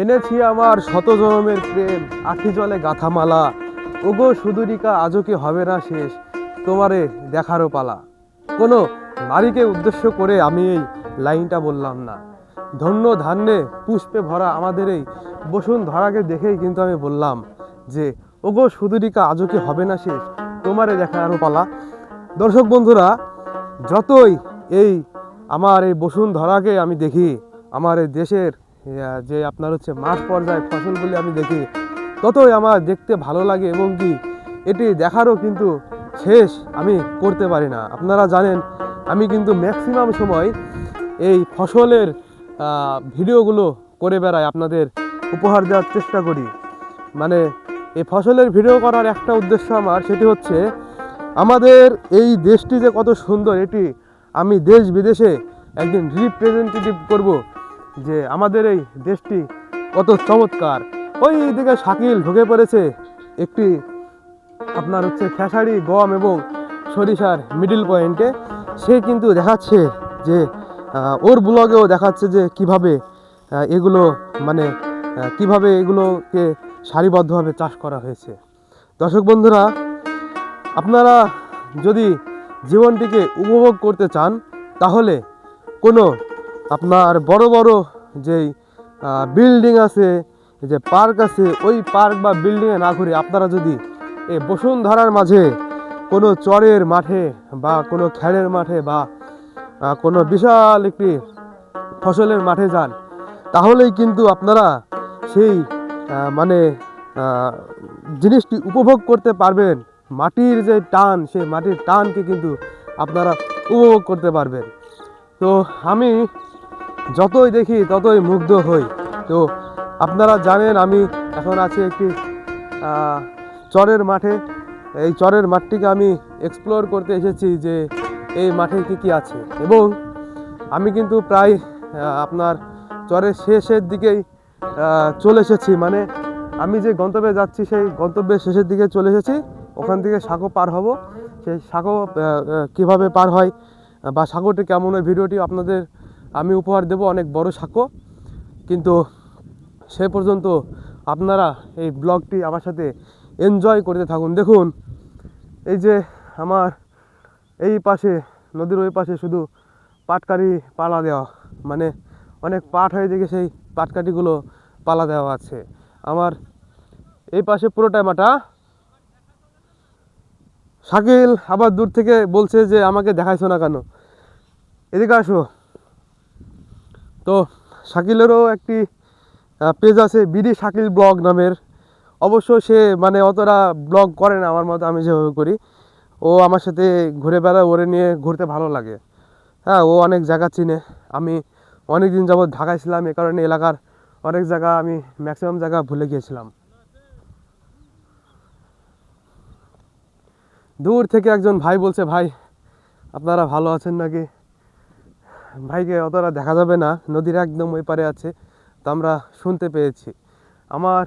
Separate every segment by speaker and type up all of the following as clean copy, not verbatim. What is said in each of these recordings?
Speaker 1: এনেছি আমার শত জনমের প্রেম, আখি জলে গাথামালা। ওগো সুদূরিকা আজও কি হবে না শেষ, তোমারে দেখারও পালা। কোনো নারীকে উদ্দেশ্য করে আমি এই লাইনটা বললাম না। ধন্য ধান্যে পুষ্পে ভরা আমাদের এই বসুন্ধরাকে দেখেই কিন্তু আমি বললাম যে ওগো সুদূরিকা আজও কি হবে না শেষ, তোমারে দেখারও পালা। দর্শক বন্ধুরা, যতই এই আমার এই বসুন্ধরাকে আমি দেখি, আমার এই দেশের যে আপনার হচ্ছে মাঠ পর্যায়ে ফসলগুলি আমি দেখি, ততই আমার দেখতে ভালো লাগে এবং কি এটি দেখারও কিন্তু শেষ আমি করতে পারি না। আপনারা জানেন আমি কিন্তু ম্যাক্সিমাম সময় এই ফসলের ভিডিওগুলো করে বেড়াই, আপনাদের উপহার দেওয়ার চেষ্টা করি। মানে এই ফসলের ভিডিও করার একটা উদ্দেশ্য আমার, সেটি হচ্ছে আমাদের এই দেশটি যে কত সুন্দর, এটি আমি দেশ বিদেশে একদিন রিপ্রেজেন্টেটিভ করব যে আমাদের এই দেশটি কত চমৎকার। ওই দিকে শাকিল ঢুকে পড়েছে একটি আপনার হচ্ছে খেসারি গম এবং সরিষার মিডিল পয়েন্টে। সে কিন্তু দেখাচ্ছে যে ওর ব্লগেও দেখাচ্ছে যে কিভাবে এগুলো মানে কিভাবে এগুলোকে সারিবদ্ধভাবে চাষ করা হয়েছে। দর্শক বন্ধুরা, আপনারা যদি জীবনটিকে উপভোগ করতে চান, তাহলে কোনো আপনার বড় বড় যেই বিল্ডিং আছে, যে পার্ক আছে, ওই পার্ক বা বিল্ডিংয়ে না ঘুরে আপনারা যদি এই বসুন্ধরার মাঝে কোনো চরের মাঠে বা কোনো খেলের মাঠে বা কোনো বিশাল একটি ফসলের মাঠে যান, তাহলেই কিন্তু আপনারা সেই মানে জিনিসটি উপভোগ করতে পারবেন। মাটির যে টান, সেই মাটির টানকে কিন্তু আপনারা উপভোগ করতে পারবেন। তো আমি যতই দেখি ততই মুগ্ধ হই। তো আপনারা জানেন আমি এখন আছি একটি চরের মাঠে। এই চরের মাঠটিকে আমি এক্সপ্লোর করতে এসেছি যে এই মাঠে কী কী আছে, এবং আমি কিন্তু প্রায় আপনার চরের শেষের দিকেই চলে এসেছি। মানে আমি যে গন্তব্যে যাচ্ছি সেই গন্তব্যের শেষের দিকে চলে এসেছি। ওখান থেকে সাঁকো পার হব। সেই সাঁকো কীভাবে পার হয় বা সাঁকোটি কেমন হয়, ভিডিওটি আপনাদের আমি উপহার দেব, অনেক বড় সাঁকো। কিন্তু সে পর্যন্ত আপনারা এই ব্লগটি আমার সাথে এনজয় করতে থাকুন। দেখুন, এই যে আমার এই পাশে নদীর ওই পাশে শুধু পাটকাঠি পালা দেওয়া, মানে অনেক পাট হয়ে দেখে সেই পাটকাঠিগুলো পালা দেওয়া আছে। আমার এই পাশে পুরোটাই মাঠা। শাকিল আবার দূর থেকে বলছে যে আমাকে দেখাইছো না কেন, এদিকে আসো। তো শাকিলেরও একটি পেজ আছে, বিডি শাকিল ব্লগ নামের। অবশ্য সে মানে অতটা ব্লগ করে না আমার মতো, আমি যেভাবে করি। ও আমার সাথে ঘুরে বেড়ায়, ওরে নিয়ে ঘুরতে ভালো লাগে। হ্যাঁ, ও অনেক জায়গা চিনে। আমি অনেক দিন যাবৎ ঢাকায় ছিলাম, এ কারণে এলাকার অনেক জায়গা আমি ম্যাক্সিমাম জায়গা ভুলে গিয়েছিলাম। দূর থেকে একজন ভাই বলছে, ভাই আপনারা ভালো আছেন নাকি? ভাইকে অতটা দেখা যাবে না, নদীর একদম ওই পারে আছে, তো আমরা শুনতে পেয়েছি। আমার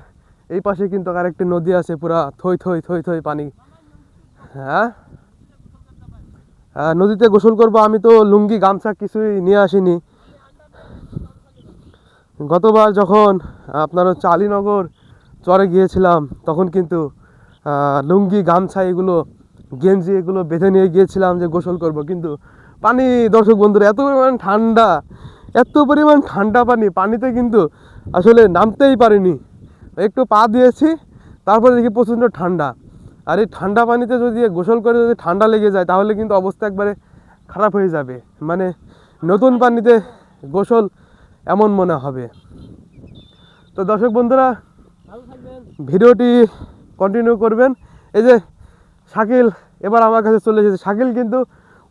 Speaker 1: এই পাশে কিন্তু আরেকটি নদী আছে, পুরা থই থই থই থই পানি। হ্যাঁ, নদীতে গোসল করবো। আমি তো লুঙ্গি গামছা কিছুই নিয়ে আসিনি। গতবার যখন আপনার হচ্ছে আলীনগর চরে গিয়েছিলাম, তখন কিন্তু লুঙ্গি গামছা এগুলো গেঞ্জি এগুলো বেঁধে নিয়ে গিয়েছিলাম যে গোসল করব। কিন্তু পানি, দর্শক বন্ধুরা, এত পরিমাণ ঠান্ডা, এত পরিমাণ ঠান্ডা পানিতে কিন্তু আসলে নামতেই পারিনি। একটু পা দিয়েছি, তারপরে দেখি প্রচণ্ড ঠান্ডা। আর এই ঠান্ডা পানিতে যদি গোসল করে যদি ঠান্ডা লেগে যায়, তাহলে কিন্তু অবস্থা একবারে খারাপ হয়ে যাবে। মানে নতুন পানিতে গোসল এমন মনে হবে। তো দর্শক বন্ধুরা, ভিডিওটি কন্টিনিউ করবেন। এই যে শাকিল এবার আমার কাছে চলে এসেছে। শাকিল কিন্তু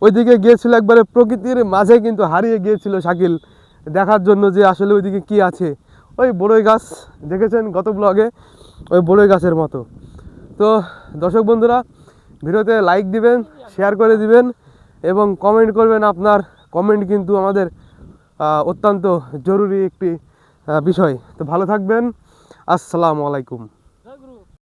Speaker 1: ওইদিকে গিয়েছিল, একবারে প্রকৃতির মাঝে কিন্তু হারিয়ে গিয়েছিল শাকিল, দেখার জন্য যে আসলে ওইদিকে কি আছে। ওই বড়ই গাছ দেখেছেন গত ব্লগে, ওই বড়ই গাছের মতো। তো দর্শক বন্ধুরা, ভিডিওতে লাইক দিবেন, শেয়ার করে দিবেন এবং কমেন্ট করবেন। আপনার কমেন্ট কিন্তু আমাদের অত্যন্ত জরুরি একটি বিষয়। তো ভালো থাকবেন। আসসালামু আলাইকুম।